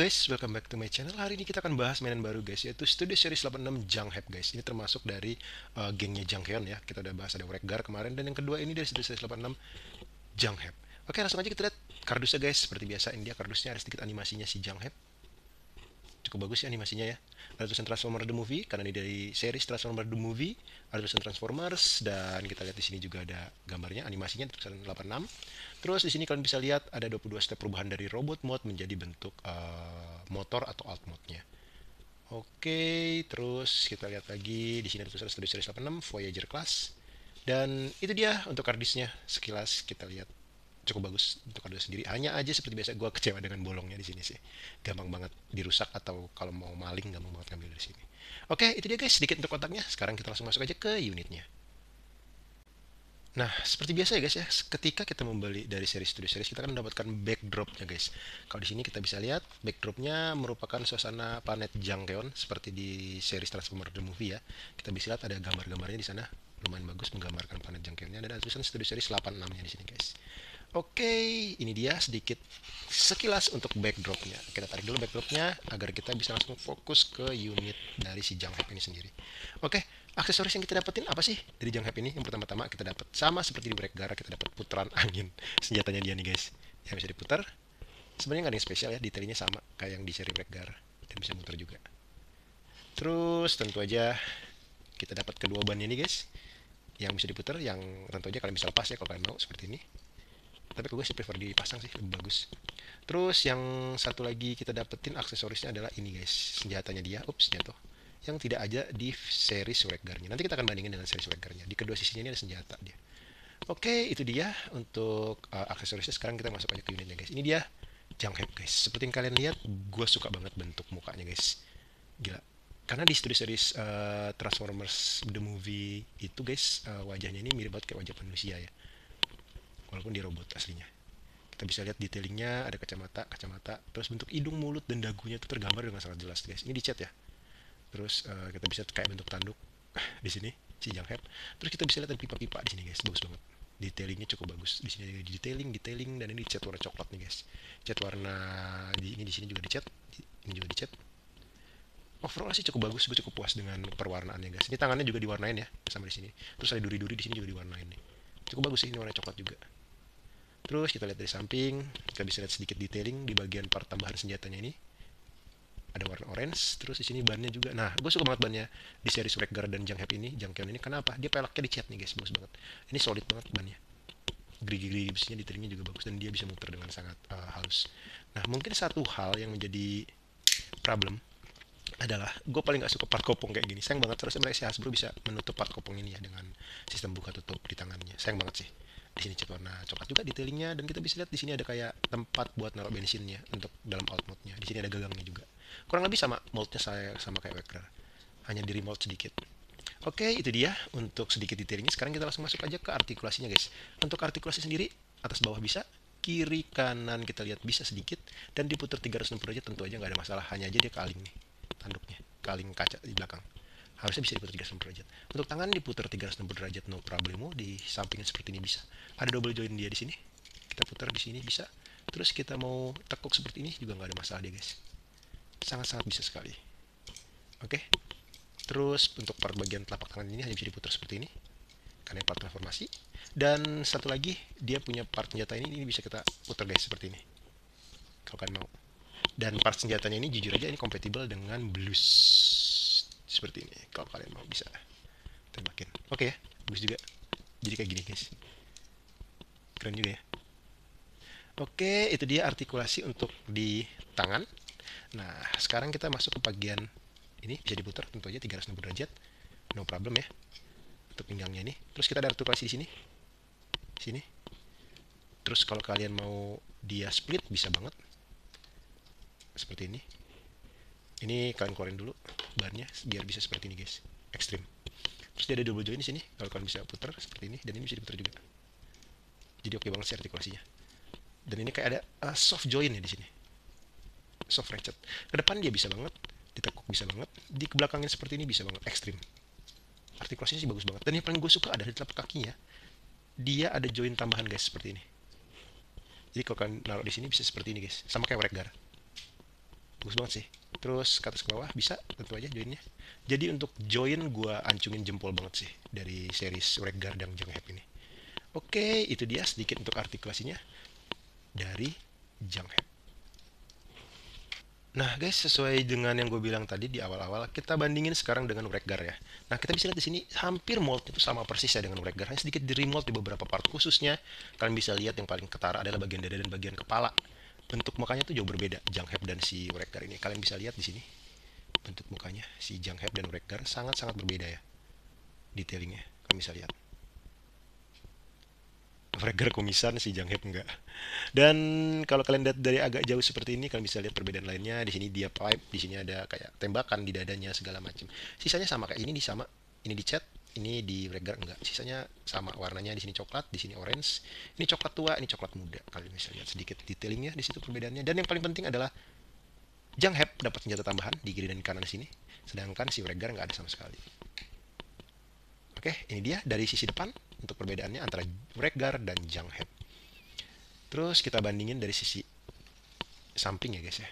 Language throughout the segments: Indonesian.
guys, welcome back to my channel. Hari ini kita akan bahas mainan baru guys, yaitu Studio Series 86 Junghead guys. Ini termasuk dari gengnya Jungkeon ya. Kita udah bahas ada Wreck-Gar kemarin, dan yang kedua ini dari Studio Series 86 Junghead. Oke, langsung aja kita lihat kardusnya guys. Seperti biasa, ini dia kardusnya, ada sedikit animasinya si Junghead. Cukup bagus ya animasinya ya. Ada tulisan Transformer The Movie, karena ini dari series Transformer The Movie. Ada tulisan Transformers, dan kita lihat di sini juga ada gambarnya, animasinya tulisan 86. Terus di sini kalian bisa lihat ada 22 step perubahan dari robot mode menjadi bentuk motor atau alt mode-nya. Oke, terus kita lihat lagi di sini ada tulisan Studio Series 86 Voyager Class. Dan itu dia untuk kardusnya. Sekilas kita lihat cukup bagus untuk kardus sendiri. Hanya aja seperti biasa gue kecewa dengan bolongnya di sini sih. Gampang banget dirusak, atau kalau mau maling gampang banget ngambil dari sini. Oke, itu dia guys sedikit untuk kotaknya. Sekarang kita langsung masuk aja ke unitnya. Nah, seperti biasa ya guys ya, ketika kita membeli dari series Studio Series, kita akan mendapatkan backdropnya guys. Kalau di sini kita bisa lihat, backdropnya merupakan suasana planet Jungkeon seperti di series Transformer The Movie ya. Kita bisa lihat ada gambar-gambarnya di sana, lumayan bagus menggambarkan planet Jungkeonnya, dan ada tulisan Studio Series 86-nya di sini guys. Oke, ini dia sedikit sekilas untuk backdropnya. Kita tarik dulu backdropnya agar kita bisa langsung fokus ke unit dari si Junghead ini sendiri. Oke, aksesoris yang kita dapetin apa sih dari Junghead ini? Yang pertama-tama kita dapat sama seperti di Wreck-Gar, kita dapat putaran angin. Senjatanya dia nih guys, yang bisa diputar. Sebenarnya nggak ada yang spesial ya, detailnya sama kayak yang di seri Wreck-Gar, dan bisa muter juga. Terus tentu aja kita dapat kedua bannya nih guys, yang bisa diputar, yang tentu aja kalian bisa lepas ya kalau kalian mau seperti ini. Tapi gue sih prefer dipasang sih, lebih bagus. Terus yang satu lagi kita dapetin aksesorisnya adalah ini guys, senjatanya dia. Ups, jatuh. Yang tidak ada di seri Wreck-Gar-nya. Nanti kita akan bandingin dengan seri Wreck-Gar-nya. Di kedua sisinya ini ada senjata dia. Oke, itu dia untuk aksesorisnya. Sekarang kita masuk aja ke unitnya guys. Ini dia Junghead guys. Seperti yang kalian lihat, gue suka banget bentuk mukanya guys. Gila. Karena di studio series Transformers The Movie itu guys, wajahnya ini mirip banget kayak wajah manusia ya, walaupun di robot aslinya. Kita bisa lihat detailingnya, ada kacamata, kacamata, terus bentuk hidung, mulut, dan dagunya itu tergambar dengan sangat jelas guys. Ini dicat ya. Terus kita bisa kayak bentuk tanduk di sini si Junghead. Terus kita bisa lihat ada pipa-pipa di sini guys, bagus banget. Detailingnya cukup bagus. Di sini ada detailing, dan ini dicat warna coklat nih guys. Cat warna ini di sini juga dicat, ini juga dicat. Overall sih cukup bagus, gue cukup puas dengan perwarnaannya guys. Ini tangannya juga diwarnain ya, sama di sini. Terus ada duri-duri di sini juga diwarnain nih. Cukup bagus sih, ini warna coklat juga. Terus kita lihat dari samping, kita bisa lihat sedikit detailing di bagian part tambahan senjatanya ini. Ada warna orange, terus di sini bannya juga. Nah, gue suka banget bannya di series Wreck-Gar dan Jungkeon ini. Kenapa? Dia pelaknya dicat nih guys, bagus banget. Ini solid banget bannya. Gerigi-gerigi besinya, detailingnya juga bagus, dan dia bisa muter dengan sangat halus. Nah, mungkin satu hal yang menjadi problem adalah gue paling gak suka part kopong kayak gini. Sayang banget, terusnya mereka si Hasbro bisa menutup part kopong ini ya dengan sistem buka tutup di tangannya. Sayang banget sih. Di sini cat warna coklat juga detailingnya, dan kita bisa lihat di sini ada kayak tempat buat naruh bensinnya untuk dalam alt mode-nya. Di sini ada gagangnya juga. Kurang lebih sama mold-nya saya sama kayak Wreck-Gar. Hanya di remote sedikit. Oke, itu dia untuk sedikit detailingnya. Sekarang kita langsung masuk aja ke artikulasinya guys. Untuk artikulasi sendiri, atas bawah bisa, kiri kanan kita lihat bisa sedikit, dan diputar 360 derajat tentu aja nggak ada masalah. Hanya aja dia kaling nih tanduknya, kaling kaca di belakang, harusnya bisa diputar 360 derajat. Untuk tangan diputar 360 derajat no problemo. Di sampingnya seperti ini bisa. Ada double join dia di sini, kita putar di sini bisa. Terus kita mau tekuk seperti ini juga nggak ada masalah dia guys, sangat-sangat bisa sekali. Oke, terus untuk part bagian telapak tangan ini hanya bisa diputar seperti ini karena part transformasi. Dan satu lagi, dia punya part senjata ini bisa kita putar guys seperti ini kalau kalian mau. Dan part senjatanya ini jujur aja ini kompatibel dengan blues seperti ini. Kalau kalian mau bisa tembakin. Oke ya, bagus juga. Jadi kayak gini guys, keren juga ya. Oke, itu dia artikulasi untuk di tangan. Nah, sekarang kita masuk ke bagian ini, bisa diputar tentu aja 360 derajat, no problem ya. Untuk pinggangnya ini. Terus kita ada artikulasi di sini. Sini. Terus kalau kalian mau dia split bisa banget. Seperti ini. Ini kalian keluarin dulu bannya biar bisa seperti ini guys. Ekstrim. Terus dia ada double join di sini. Kalau kalian bisa putar seperti ini, dan ini bisa diputar juga. Jadi oke banget sih artikulasinya. Dan ini kayak ada soft join ya di sini. Soft ratchet. Ke depan dia bisa banget, ditekuk bisa banget, di belakangnya seperti ini bisa banget, ekstrim. Artikulasinya sih bagus banget. Dan yang paling gue suka ada di telapak kakinya. Dia ada join tambahan guys seperti ini. Jadi kalau kalian naruh di sini bisa seperti ini guys, sama kayak Wreck-Gar. bagus banget sih. Terus ke atas ke bawah bisa tentu aja joinnya. Jadi untuk join gue ancungin jempol banget sih dari series Wreckguard dan Junghep ini. Oke, itu dia sedikit untuk artikulasinya dari Junghep. Nah guys, sesuai dengan yang gue bilang tadi di awal-awal, kita bandingin sekarang dengan Wreckguard ya. Nah kita bisa lihat di sini hampir moldnya itu sama persis ya dengan Wreckguard, hanya sedikit di remold di beberapa part khususnya. Kalian bisa lihat yang paling ketara adalah bagian dada dan bagian kepala. Bentuk mukanya tuh jauh berbeda, Junghep dan si Wreckguard ini. Kalian bisa lihat di sini bentuk mukanya si Junghep dan Wreckguard sangat-sangat berbeda ya, detailingnya. Kalian bisa lihat. Wreckguard kumisan, si Junghep enggak. Dan kalau kalian lihat dari agak jauh seperti ini, kalian bisa lihat perbedaan lainnya. Di sini dia pipe, di sini ada kayak tembakan di dadanya segala macam. Sisanya sama kayak ini, sama. Ini di cat, ini di Wreckguard enggak. Sisanya sama warnanya, di sini coklat, di sini orange. Ini coklat tua, ini coklat muda. Kalian bisa lihat sedikit detailingnya di situ perbedaannya. Dan yang paling penting adalah Junghep dapat senjata tambahan di kiri dan di kanan sini, sedangkan si Wreckguard nggak ada sama sekali. Oke, ini dia dari sisi depan untuk perbedaannya antara Wreckguard dan Junghep. Terus kita bandingin dari sisi samping ya guys ya.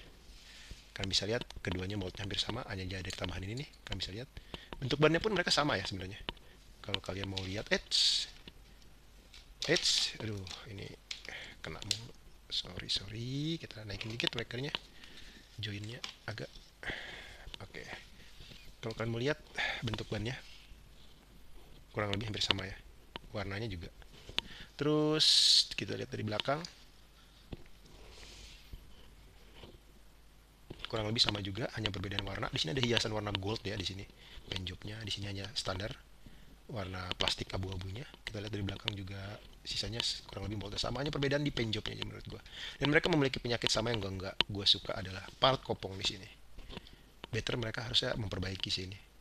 Kalian bisa lihat keduanya moldnya hampir sama, hanya ada tambahan ini nih. Kalian bisa lihat bentuk bannya pun mereka sama ya sebenarnya. Kalau kalian mau lihat, aduh ini kena mulu. Sorry, kita naikin dikit wreckernya, joinnya agak. Oke, kalau kalian mau lihat bentuk bannya kurang lebih hampir sama ya, warnanya juga. Terus kita lihat dari belakang, kurang lebih sama juga, hanya perbedaan warna. Di sini ada hiasan warna gold ya di sini. Penjobnya di sini hanya standar warna plastik abu-abunya. Kita lihat dari belakang juga sisanya kurang lebih moldnya sama, hanya perbedaan di penjobnya aja menurut gua. Dan mereka memiliki penyakit sama yang gua suka adalah part kopong di sini. Better mereka harusnya memperbaiki sini.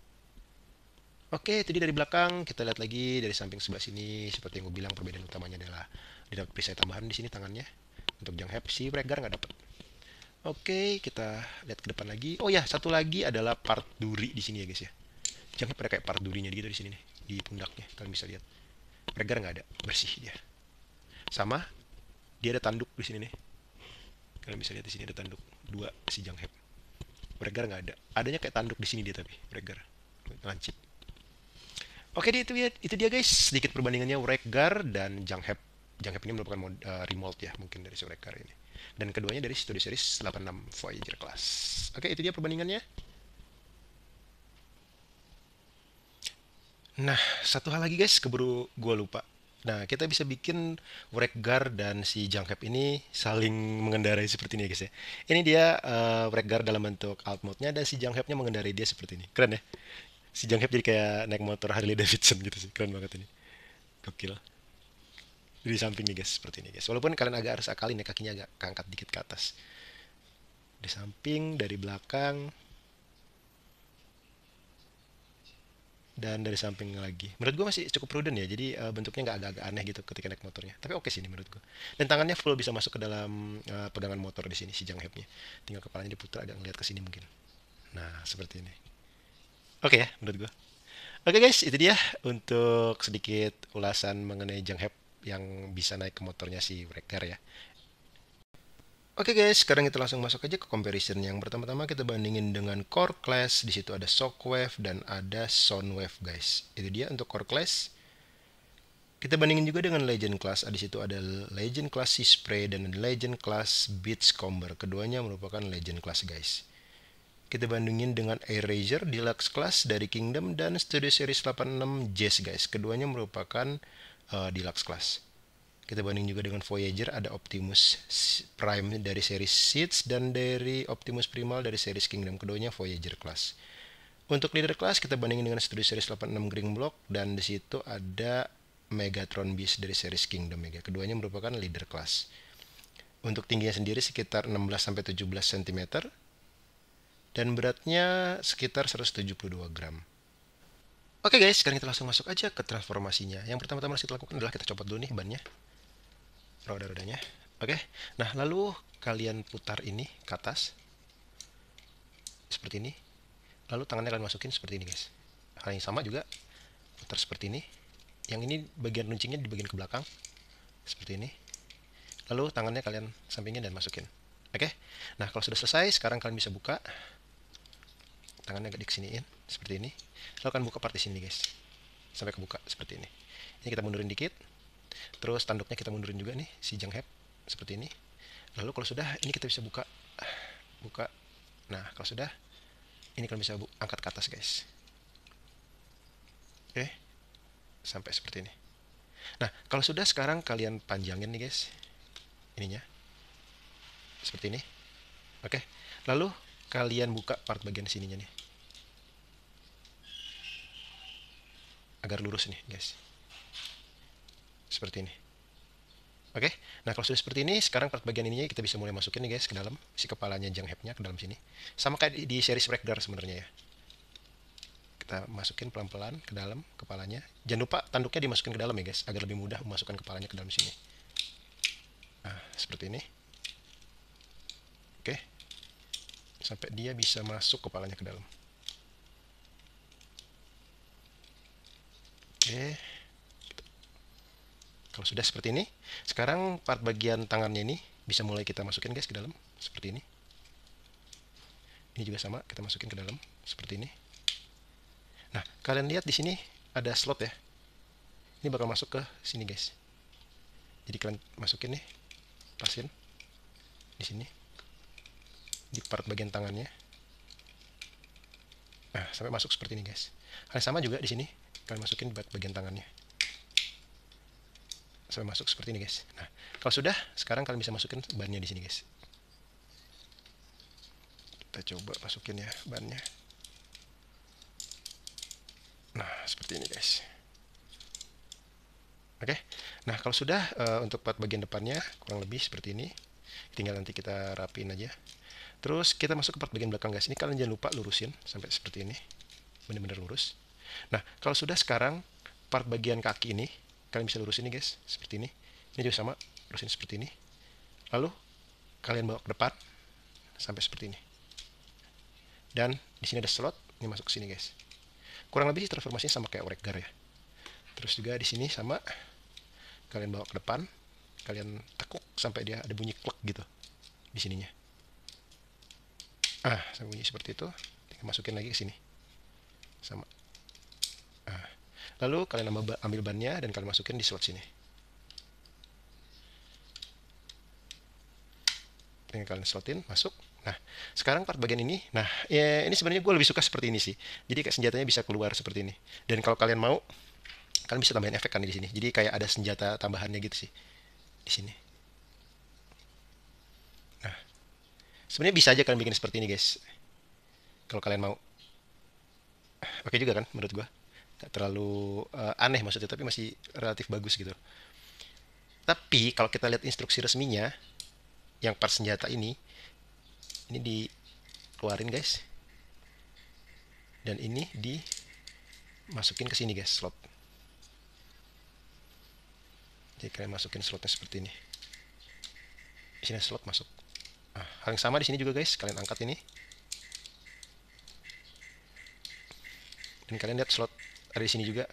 Oke, jadi dari belakang kita lihat lagi dari samping sebelah sini, seperti yang gue bilang perbedaan utamanya adalah dia dapat perisai tambahan di sini tangannya. Untuk Junghep si Wreckguard nggak dapat. Oke, kita lihat ke depan lagi. Oh ya, satu lagi adalah part duri di sini ya guys ya. Junghep ada kayak part durinya gitu di sini nih, di pundaknya. Kalian bisa lihat. Wreckguard nggak ada, bersih dia. Sama, dia ada tanduk di sini nih. Kalian bisa lihat di sini ada tanduk dua si Junghep. Wreckguard nggak ada. Adanya kayak tanduk di sini dia tapi Wreckguard lancip. Oke, itu dia guys, sedikit perbandingannya Wreckguard dan Junghep. Junghep ini merupakan remold ya, mungkin dari si Wreckguard ini. Dan keduanya dari Studio Series 86 Voyager Class. Oke, itu dia perbandingannya. Nah, satu hal lagi guys, keburu gua lupa. Nah, kita bisa bikin Wreckguard dan si Junghep ini saling mengendarai seperti ini ya guys ya. Ini dia Wreckguard dalam bentuk alt mode-nya dan si Junghepnya mengendarai dia seperti ini. Keren ya? Si Junghep jadi kayak naik motor Harley Davidson gitu sih. Keren banget ini. Gokil. Di samping nih guys, seperti ini guys. Walaupun kalian agak harus akalin ya, kakinya agak keangkat dikit ke atas. Di samping, dari belakang, dan dari samping lagi. Menurut gue masih cukup prudent ya, jadi bentuknya nggak agak-agak aneh gitu ketika naik motornya. Tapi oke sih ini menurut gue. Dan tangannya full bisa masuk ke dalam pegangan motor di sini si Junghepnya. Tinggal kepalanya diputar agak ngeliat ke sini mungkin. Nah, seperti ini. Oke ya, menurut gue. Oke guys, itu dia untuk sedikit ulasan mengenai Junghep yang bisa naik ke motornya si Wreckguard ya. Oke guys, sekarang kita langsung masuk aja ke comparison. Yang pertama-tama kita bandingin dengan Core Class. Di situ ada Shockwave dan ada Soundwave guys. Itu dia untuk Core Class. Kita bandingin juga dengan Legend Class. Di situ ada Legend Class Sea Spray dan Legend Class Beachcomber. Keduanya merupakan Legend Class guys. Kita bandingin dengan Air Deluxe Class dari Kingdom dan Studio Series 86 Jazz guys. Keduanya merupakan Deluxe Class. Kita banding juga dengan Voyager, ada Optimus Prime dari series Seeds dan dari Optimus Primal dari series Kingdom. Keduanya Voyager Class. Untuk Leader Class kita bandingin dengan Studio Series 86 Green Block dan di situ ada Megatron Beast dari series Kingdom ya. Keduanya merupakan Leader Class. Untuk tingginya sendiri sekitar 16-17 cm dan beratnya sekitar 172 gram. Oke guys, sekarang kita langsung masuk aja ke transformasinya. Yang pertama-tama harus kita lakukan adalah kita copot dulu nih bannya, roda-rodanya. Oke, nah lalu kalian putar ini ke atas seperti ini. Lalu tangannya kalian masukin seperti ini guys. Hal yang sama juga putar seperti ini. Yang ini bagian runcingnya di bagian ke belakang seperti ini. Lalu tangannya kalian sampingin dan masukin. Oke. Nah, kalau sudah selesai, sekarang kalian bisa buka. Tangannya agak disiniin, seperti ini. Lalu kalian buka part di sini, guys. Sampai kebuka, seperti ini. Ini kita mundurin dikit. Terus tanduknya kita mundurin juga nih, si Janghep. Seperti ini. Lalu kalau sudah, ini kita bisa buka. Buka. Nah, kalau sudah, ini kalian bisa angkat ke atas, guys. Oke. Sampai seperti ini. Nah, kalau sudah sekarang kalian panjangin nih, guys. Ininya. Seperti ini. Oke. Lalu kalian buka part bagian sininya nih. Agar lurus nih, guys. Seperti ini. Oke. Nah, kalau sudah seperti ini, sekarang part bagian ininya kita bisa mulai masukin nih, guys, ke dalam si kepalanya Janghep-nya ke dalam sini. Sama kayak di series Wreck-Gar sebenarnya ya. Kita masukin pelan-pelan ke dalam kepalanya. Jangan lupa tanduknya dimasukin ke dalam ya, guys, agar lebih mudah memasukkan kepalanya ke dalam sini. Nah, seperti ini. Oke. Sampai dia bisa masuk kepalanya ke dalam. Oke. Kalau sudah seperti ini, sekarang part bagian tangannya ini bisa mulai kita masukin, guys, ke dalam seperti ini. Ini juga sama, kita masukin ke dalam seperti ini. Nah, kalian lihat di sini ada slot ya. Ini bakal masuk ke sini, guys. Jadi kalian masukin nih, pasin di sini di part bagian tangannya. Nah, sampai masuk seperti ini, guys. Hal yang sama juga di sini, kalian masukin di bagian tangannya. Sampai masuk seperti ini, guys. Nah, kalau sudah, sekarang kalian bisa masukin bannya di sini, guys. Kita coba masukin ya bannya. Nah, seperti ini, guys. Oke. Nah, kalau sudah untuk part bagian depannya kurang lebih seperti ini. Tinggal nanti kita rapiin aja. Terus kita masuk ke part bagian belakang, guys. Ini kalian jangan lupa lurusin sampai seperti ini. Benar-benar lurus. Nah, kalau sudah sekarang part bagian kaki ini kalian bisa lurusin nih, guys, seperti ini. Ini juga sama, lurusin seperti ini. Lalu kalian bawa ke depan sampai seperti ini. Dan di sini ada slot, ini masuk ke sini, guys. Kurang lebih transformasinya sama kayak Wreck-Gar ya. Terus juga di sini sama, kalian bawa ke depan, kalian tekuk sampai dia ada bunyi klek gitu di sininya. Sampai bunyi seperti itu. Tinggal masukin lagi ke sini. Sama. Lalu kalian ambil bannya dan kalian masukin di slot sini. Tinggal kalian slotin, masuk. Nah, sekarang part bagian ini. Nah, ya, ini sebenarnya gue lebih suka seperti ini sih. Jadi kayak senjatanya bisa keluar seperti ini. Dan kalau kalian mau, kalian bisa tambahin efek kan di sini. Jadi kayak ada senjata tambahannya gitu sih di sini. Nah, sebenarnya bisa aja kalian bikin seperti ini, guys. Kalau kalian mau. Oke juga kan menurut gue. Gak terlalu aneh maksudnya, tapi masih relatif bagus gitu. Tapi kalau kita lihat instruksi resminya, yang part senjata ini dikeluarin, guys. Dan ini dimasukin ke sini, guys, slot. Jadi kalian masukin slotnya seperti ini. Di sini slot masuk. Nah, hal yang sama di sini juga, guys. Kalian angkat ini. Dan kalian lihat slot ada di sini juga.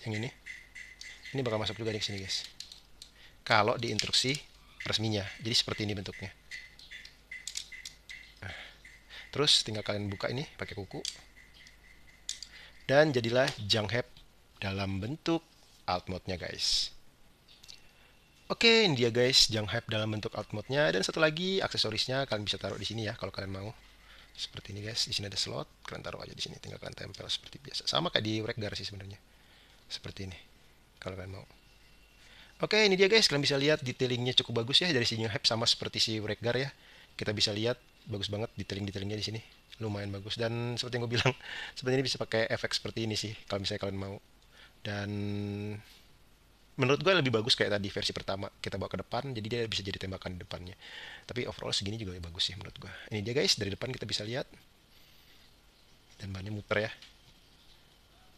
Yang ini. Ini bakal masuk juga di sini, guys. Kalau di instruksi resminya. Jadi seperti ini bentuknya. Nah, terus tinggal kalian buka ini pakai kuku. Dan jadilah Janghep dalam bentuk alt mode-nya, guys. Oke, ini dia, guys, Janghep dalam bentuk alt mode-nya. Dan satu lagi aksesorisnya kalian bisa taruh di sini ya kalau kalian mau. Seperti ini, guys. Di sini ada slot, kalian taruh aja di sini, tinggal kalian tempel seperti biasa. Sama kayak di Wreck-Gar sih sebenarnya. Seperti ini. Kalau kalian mau. Oke, ini dia, guys. Kalian bisa lihat detailingnya cukup bagus ya dari si Janghep, sama seperti si Wreck-Gar ya. Kita bisa lihat bagus banget detailing-detailingnya di sini. Lumayan bagus, dan seperti yang gue bilang, sebenarnya bisa pakai efek seperti ini sih kalau misalnya kalian mau. Dan menurut gue lebih bagus kayak tadi versi pertama, kita bawa ke depan jadi dia bisa jadi tembakan di depannya. Tapi overall segini juga bagus sih menurut gue. Ini dia, guys, dari depan kita bisa lihat. Dan bannya muter ya,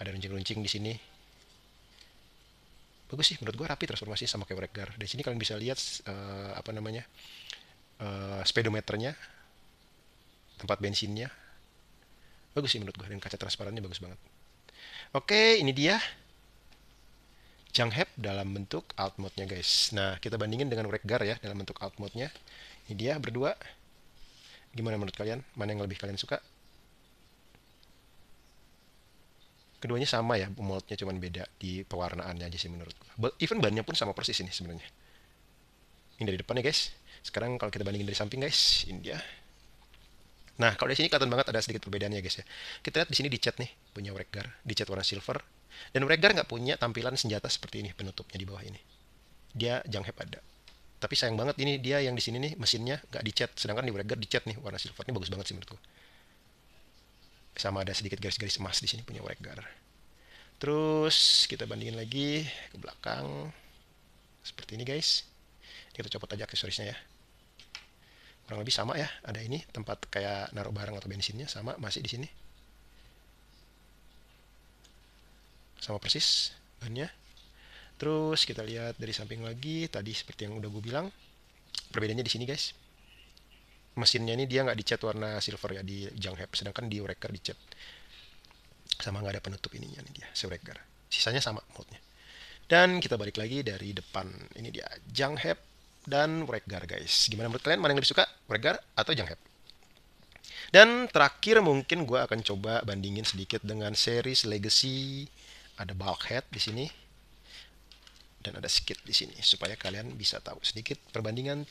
ada runcing-runcing di sini. Bagus sih menurut gue, rapi transformasi sama kayak Wreck-Gar. Di sini kalian bisa lihat apa namanya, speedometernya, tempat bensinnya. Bagus sih menurut gue, dan kaca transparannya bagus banget. Oke, ini dia Janghep dalam bentuk alt mode-nya, guys. Nah, kita bandingin dengan Wreck-Gar ya dalam bentuk alt mode-nya. Ini dia berdua. Gimana menurut kalian? Mana yang lebih kalian suka? Keduanya sama ya, moldnya cuman beda di pewarnaannya aja sih menurutku. Even bannya pun sama persis ini sebenarnya. Ini dari depan ya guys. Sekarang kalau kita bandingin dari samping guys, ini dia. Nah, kalau di sini kelihatan banget ada sedikit perbedaannya guys ya. Kita lihat di sini dicat nih, punya Wreck-Gar, dicat warna silver. Dan Wreck-Gar nggak punya tampilan senjata seperti ini penutupnya di bawah ini. Dia Jungheb ada. Tapi sayang banget ini dia yang di sini nih mesinnya nggak dicat, sedangkan di Wreck-Gar dicat nih warna silver. Ini bagus banget sih menurutku. Sama ada sedikit garis-garis emas di sini punya Wreck-Gar. Terus kita bandingin lagi ke belakang. Seperti ini guys. Kita copot aja aksesorisnya ya. Kurang lebih sama ya. Ada ini tempat kayak naruh barang atau bensinnya sama masih di sini. Sama persis bannya. Terus kita lihat dari samping lagi tadi seperti yang udah gue bilang. Perbedaannya di sini guys. Mesinnya ini dia nggak dicat warna silver ya di Jungheb, sedangkan di Wreck-Gar dicat. Sama nggak ada penutup ininya nih dia, Wreck-Gar. Sisanya sama moldnya. Dan kita balik lagi dari depan. Ini dia Jungheb dan Wreck-Gar guys. Gimana menurut kalian? Mana yang lebih suka? Wreck-Gar atau Jungheb? Dan terakhir mungkin gue akan coba bandingin sedikit dengan series Legacy. Ada bulkhead di sini. Dan ada skid di sini. Supaya kalian bisa tahu sedikit perbandingan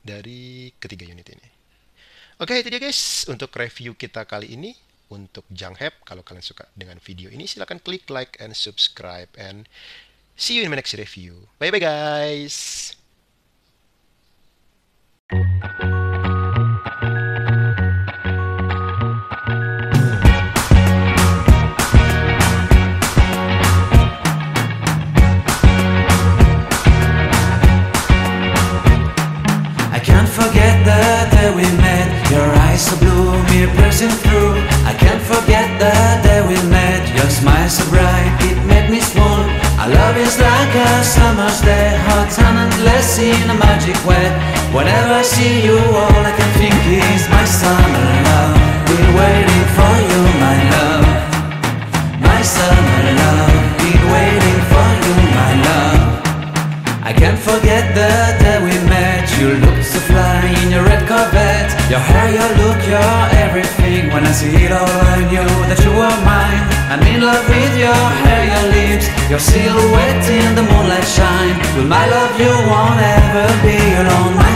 dari ketiga unit ini. Oke, itu dia guys untuk review kita kali ini untuk Jungheb. Kalau kalian suka dengan video ini silahkan klik like and subscribe and see you in my next review. Bye bye guys. Forget the day we met. Your eyes so blue, me piercing through. I can't forget the day we met. Your smile so bright, it made me swoon. Our love is like a summer's day, hot and endless in a magic way. Whenever I see you, all I can think is my summer love. Been waiting for you, my love. My summer love. Been waiting for you, my love. I can't forget the day we met. You looked so fly in your red Corvette. Your hair, your look, your everything. When I see it all, I knew that you were mine. I'm in love with your hair, your lips, your silhouette in the moonlight shine. With my love, you won't ever be alone. My